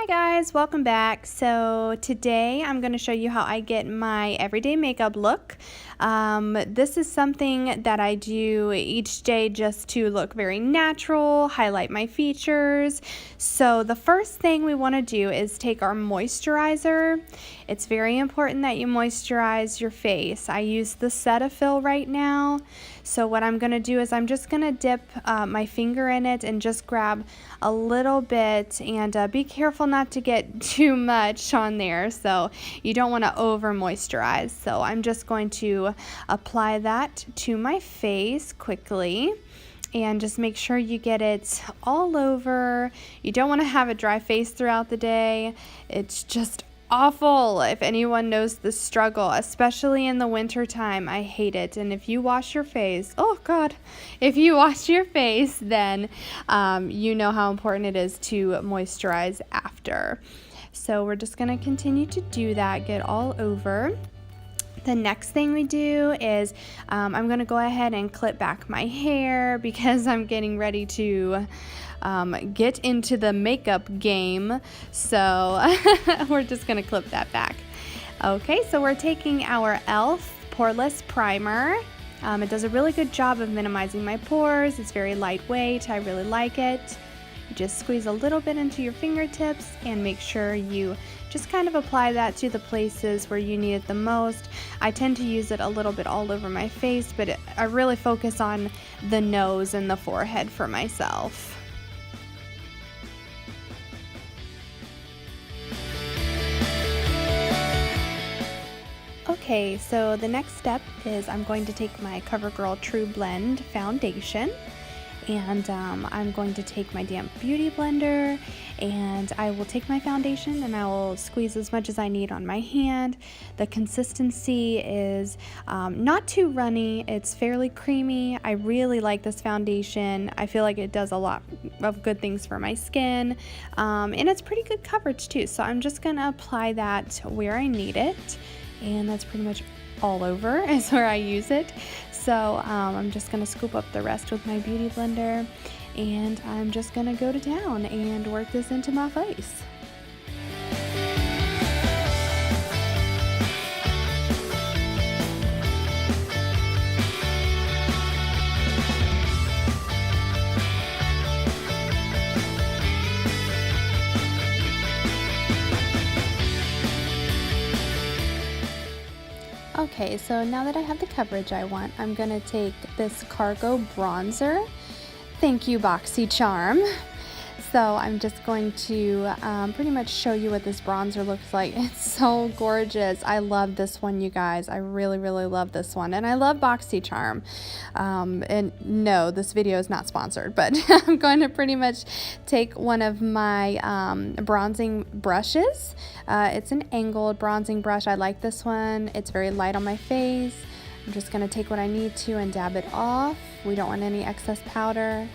Guys, welcome back. So today I'm going to show you how I get my everyday makeup look. This is something that I do each day just to look very natural, highlight my features. So the first thing we want to do is take our moisturizer. It's very important that you moisturize your face. I use the Cetaphil right now. So what I'm going to do is I'm just going to dip my finger in it and just grab a little bit, and be careful not to get too much on there, so you don't want to over moisturize. So I'm just going to apply that to my face quickly and just make sure you get it all over. You don't want to have a dry face throughout the day. It's just awful if anyone knows the struggle, especially in the winter time. I hate it. And if you wash your face, oh god, if you wash your face, then you know how important it is to moisturize after. So we're just going to continue to do that, get all over. The next thing we do is I'm going to go ahead and clip back my hair because I'm getting ready to get into the makeup game. So we're just going to clip that back. Okay, so we're taking our e.l.f. Poreless Primer. It does a really good job of minimizing my pores. It's very lightweight. I really like it. You just squeeze a little bit into your fingertips and make sure you just kind of apply that to the places where you need it the most. I tend to use it a little bit all over my face, but I really focus on the nose and the forehead for myself. Okay, so the next step is I'm going to take my Covergirl True Blend foundation, and I'm going to take my damp beauty blender, and I will take my foundation and I will squeeze as much as I need on my hand. The consistency is not too runny. It's fairly creamy. I really like this foundation. I feel like it does a lot of good things for my skin, and it's pretty good coverage too. So I'm just gonna apply that where I need it, and that's pretty much all over is where I use it. So I'm just going to scoop up the rest with my beauty blender, and I'm just going to go to town and work this into my face. Okay, so now that I have the coverage I want, I'm going to take this Cargo Bronzer. Thank you, BoxyCharm. So I'm just going to pretty much show you what this bronzer looks like. It's so gorgeous. I love this one, you guys. I really, really love this one. And I love BoxyCharm. And no, this video is not sponsored, but I'm going to pretty much take one of my bronzing brushes. It's an angled bronzing brush. I like this one. It's very light on my face. I'm just going to take what I need to and dab it off. We don't want any excess powder.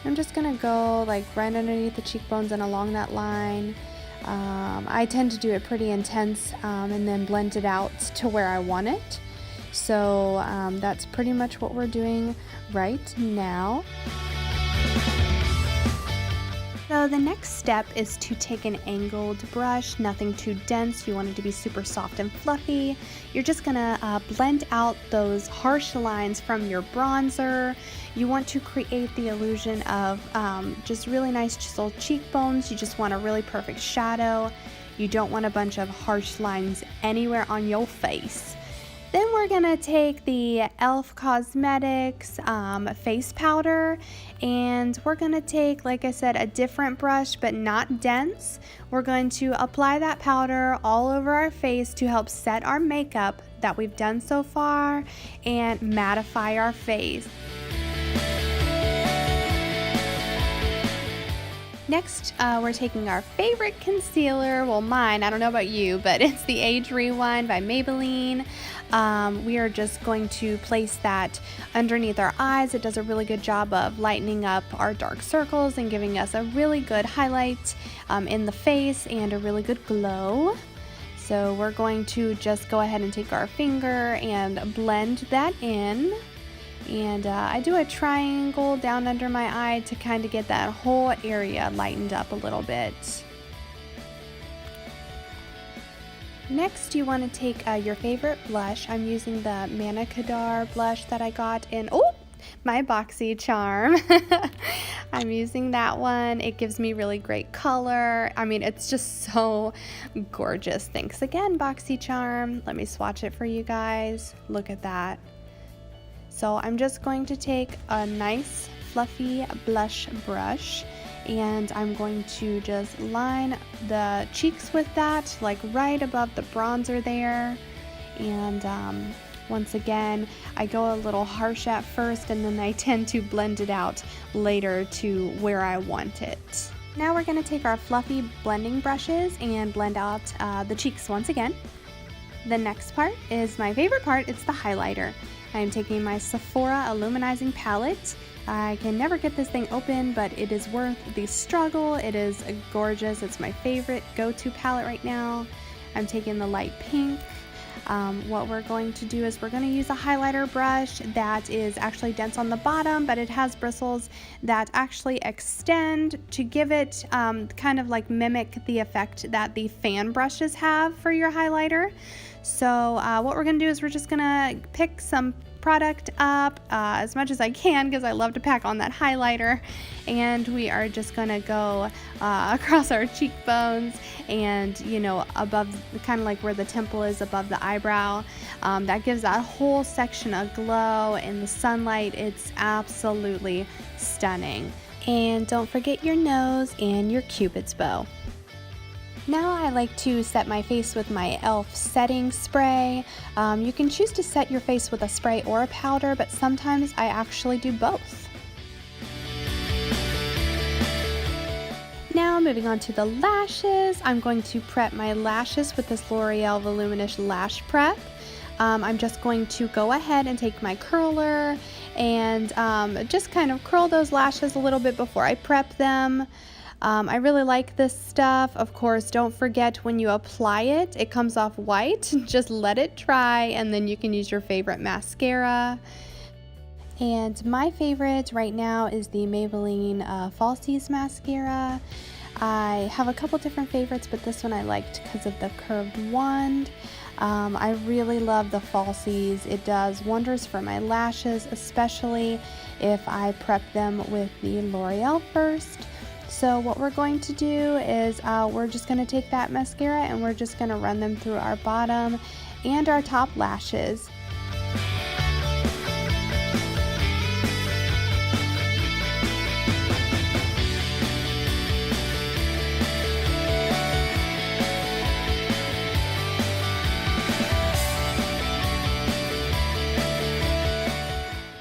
I'm just going to go like right underneath the cheekbones and along that line. I tend to do it pretty intense and then blend it out to where I want it. So that's pretty much what we're doing right now. So the next step is to take an angled brush, nothing too dense. You want it to be super soft and fluffy. You're just gonna blend out those harsh lines from your bronzer. You want to create the illusion of just really nice chiseled cheekbones. You just want a really perfect shadow. You don't want a bunch of harsh lines anywhere on your face. Then we're gonna take the e.l.f. Cosmetics face powder, and we're gonna take, like I said, a different brush but not dense. We're going to apply that powder all over our face to help set our makeup that we've done so far and mattify our face. Next, we're taking our favorite concealer, well mine, I don't know about you, but it's the Age Rewind by Maybelline. We are just going to place that underneath our eyes. It does a really good job of lightening up our dark circles and giving us a really good highlight in the face and a really good glow. So we're going to just go ahead and take our finger and blend that in. And I do a triangle down under my eye to kind of get that whole area lightened up a little bit. Next, you want to take your favorite blush. I'm using the Manna Kadar blush that I got in, my BoxyCharm. I'm using that one. It gives me really great color. I mean, it's just so gorgeous. Thanks again, BoxyCharm. Let me swatch it for you guys. Look at that. So I'm just going to take a nice fluffy blush brush, and I'm going to just line the cheeks with that, like right above the bronzer there. And once again, I go a little harsh at first, and then I tend to blend it out later to where I want it. Now we're going to take our fluffy blending brushes and blend out the cheeks once again. The next part is my favorite part. It's the highlighter. I'm taking my Sephora Illuminizing palette. I can never get this thing open, but it is worth the struggle. It is gorgeous. It's my favorite go-to palette right now. I'm taking the light pink. What we're going to do is we're going to use a highlighter brush that is actually dense on the bottom, but it has bristles that actually extend to give it kind of like mimic the effect that the fan brushes have for your highlighter. So what we're going to do is we're just going to pick some product up as much as I can, because I love to pack on that highlighter, and we are just going to go across our cheekbones and, you know, above, kind of like where the temple is above the eyebrow. That gives that whole section a glow in the sunlight. It's absolutely stunning. And don't forget your nose and your Cupid's bow. Now I like to set my face with my e.l.f. setting spray. You can choose to set your face with a spray or a powder, but sometimes I actually do both. Now moving on to the lashes, I'm going to prep my lashes with this L'Oreal Voluminous Lash Prep. I'm just going to go ahead and take my curler and just kind of curl those lashes a little bit before I prep them. I really like this stuff. Of course, don't forget when you apply it, it comes off white. Just let it dry, and then you can use your favorite mascara. And my favorite right now is the Maybelline Falsies mascara. I have a couple different favorites, but this one I liked because of the curved wand. I really love the falsies. It does wonders for my lashes, especially if I prep them with the L'Oreal first. So what we're going to do is we're just going to take that mascara and we're just going to run them through our bottom and our top lashes.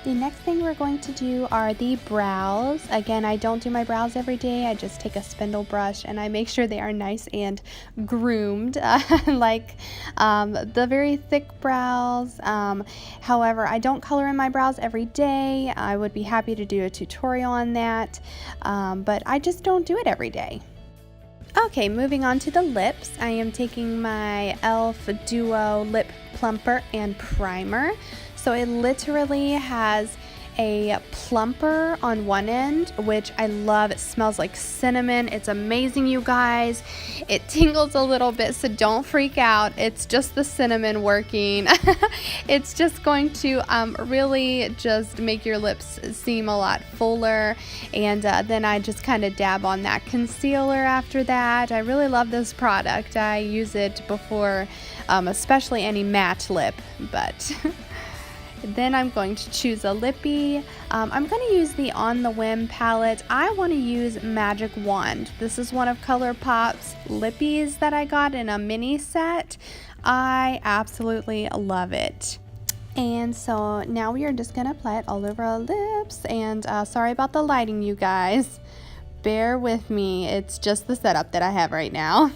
The next thing we're going to do are the brows. Again, I don't do my brows every day. I just take a spindle brush and I make sure they are nice and groomed, like the very thick brows. However, I don't color in my brows every day. I would be happy to do a tutorial on that, but I just don't do it every day. Okay, moving on to the lips. I am taking my e.l.f. Duo Lip Plumper and Primer. So it literally has a plumper on one end, which I love. It smells like cinnamon. It's amazing, you guys. It tingles a little bit, so don't freak out. It's just the cinnamon working. It's just going to really just make your lips seem a lot fuller. And then I just kind of dab on that concealer after that. I really love this product. I use it before, especially any matte lip, but... Then I'm going to choose a lippie. I'm going to use the On the Whim palette. I want to use Magic Wand. This is one of Colourpop's lippies that I got in a mini set. I absolutely love it. And so now we are just going to apply it all over our lips. And sorry about the lighting, you guys. Bear with me. It's just the setup that I have right now.